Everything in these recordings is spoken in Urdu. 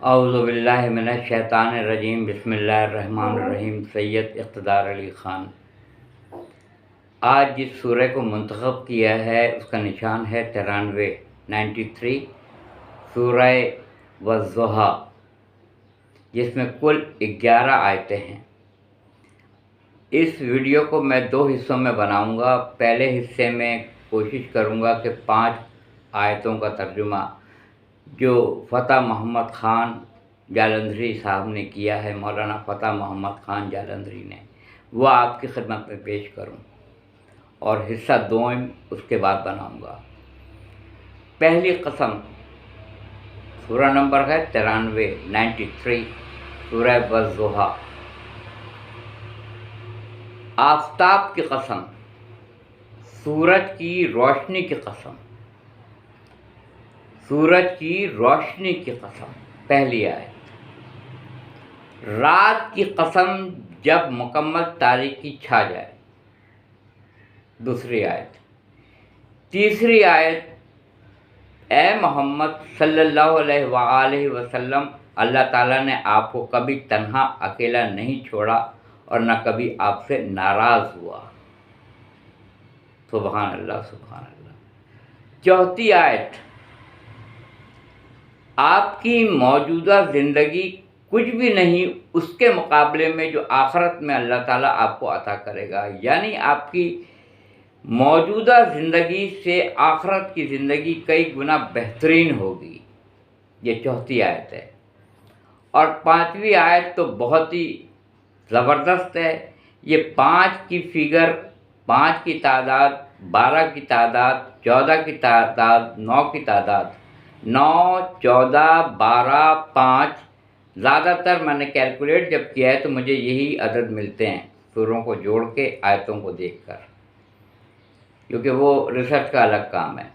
اعوذ باللہ من الشیطان الرجیم بسم اللہ الرحمن الرحیم۔ سید اقتدار علی خان۔ آج جس سورہ کو منتخب کیا ہے اس کا نشان ہے 93 سورہ والضحیٰ، جس میں کل 11 آیتیں ہیں۔ اس ویڈیو کو میں 2 حصوں میں بناؤں گا۔ پہلے حصے میں کوشش کروں گا کہ 5 آیتوں کا ترجمہ جو فتح محمد خان جالندھری صاحب نے کیا ہے، مولانا فتح محمد خان جالندھری نے، وہ آپ کی خدمت میں پیش کروں، اور حصہ دوم اس کے بعد بناؤں گا۔ پہلی قسم، سورہ نمبر ہے 93 سورہ والضحیٰ۔ آفتاب کی قسم، سورج کی روشنی کی قسم، سورج کی روشنی کی قسم۔ پہلی آیت۔ رات کی قسم جب مکمل تاریکی چھا جائے۔ دوسری آیت۔ تیسری آیت، اے محمد صلی اللہ علیہ وآلہ وسلم، اللہ تعالیٰ نے آپ کو کبھی تنہا اکیلا نہیں چھوڑا اور نہ کبھی آپ سے ناراض ہوا۔ سبحان اللہ، سبحان اللہ۔ چوتھی آیت، آپ کی موجودہ زندگی کچھ بھی نہیں اس کے مقابلے میں جو آخرت میں اللہ تعالیٰ آپ کو عطا کرے گا، یعنی آپ کی موجودہ زندگی سے آخرت کی زندگی کئی گنا بہترین ہوگی۔ یہ چوتھی آیت ہے۔ اور 5ویں آیت تو بہت ہی زبردست ہے۔ یہ 5 کی فگر، 5 کی تعداد، 12 کی تعداد، 14 کی تعداد، 9 کی تعداد، 9، 14، 12، 5، زیادہ تر میں نے کیلکولیٹ جب کیا ہے تو مجھے یہی عدد ملتے ہیں سوروں کو جوڑ کے، آیتوں کو دیکھ کر، کیونکہ وہ ریسرچ کا الگ کام ہے۔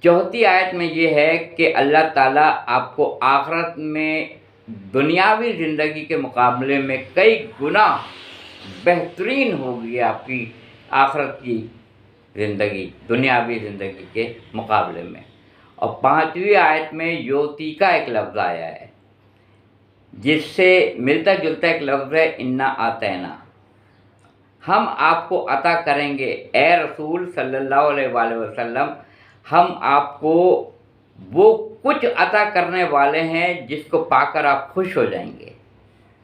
چوتھی آیت میں یہ ہے کہ اللہ تعالیٰ آپ کو آخرت میں دنیاوی زندگی کے مقابلے میں کئی گنا بہترین ہوگی آپ کی آخرت کی زندگی دنیاوی زندگی کے مقابلے میں۔ اور 5ویں آیت میں یوتی کا ایک لفظ آیا ہے، جس سے ملتا جلتا ایک لفظ ہے انا آتینا۔ ہم آپ کو عطا کریں گے اے رسول صلی اللہ علیہ وآلہ وسلم، ہم آپ کو وہ کچھ عطا کرنے والے ہیں جس کو پا کر آپ خوش ہو جائیں گے۔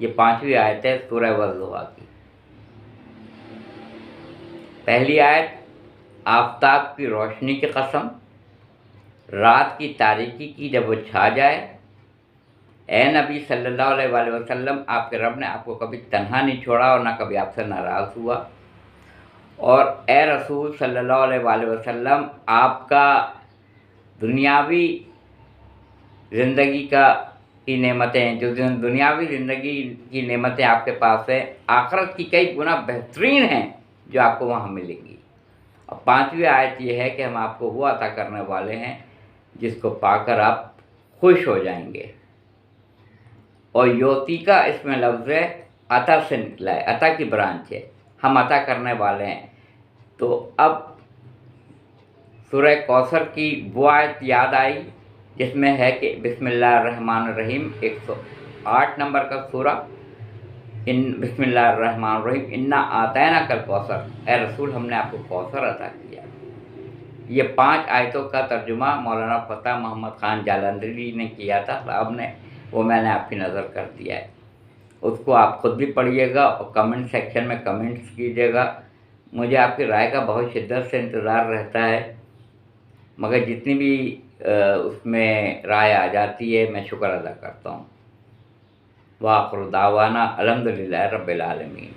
یہ 5ویں آیت ہے سورہ والضحیٰ کی۔ پہلی آیت، آفتاب کی روشنی کی قسم، رات کی تاریکی کی جب وہ چھا جائے، اے نبی صلی اللہ علیہ وآلہ وسلم، آپ کے رب نے آپ کو کبھی تنہا نہیں چھوڑا اور نہ کبھی آپ سے ناراض ہوا۔ اور اے رسول صلی اللہ علیہ وآلہ وسلم، آپ کا دنیاوی زندگی کی نعمتیں، جو دنیاوی زندگی کی نعمتیں آپ کے پاس ہیں، آخرت کی کئی گنا بہترین ہیں جو آپ کو وہاں ملیں گی۔ اور 5ویں آیت یہ ہے کہ ہم آپ کو وہ عطا کرنے والے ہیں جس کو پا کر آپ خوش ہو جائیں گے۔ اور یوتی کا اس میں لفظ ہے، عطا سے نکلا ہے، عطا کی برانچ ہے، ہم عطا کرنے والے ہیں۔ تو اب سورہ کوثر کی وہ آیت یاد آئی جس میں ہے کہ بسم اللہ الرحمن الرحیم، 108 نمبر کا سورہ، بسم اللہ الرحمن الرحیم، انا آتیناک الکوثر، اے رسول ہم نے آپ کو کوثر عطا کیا۔ یہ 5 آیتوں کا ترجمہ مولانا فتح محمد خان جالندھری نے کیا تھا صاحب نے، وہ میں نے آپ کی نظر کر دیا ہے۔ اس کو آپ خود بھی پڑھیے گا اور کمنٹ سیکشن میں کمنٹس کیجیے گا۔ مجھے آپ کی رائے کا بہت شدت سے انتظار رہتا ہے، مگر جتنی بھی اس میں رائے آ جاتی ہے میں شکر ادا کرتا ہوں۔ وآخر دعوانا الحمدللہ رب العالمین۔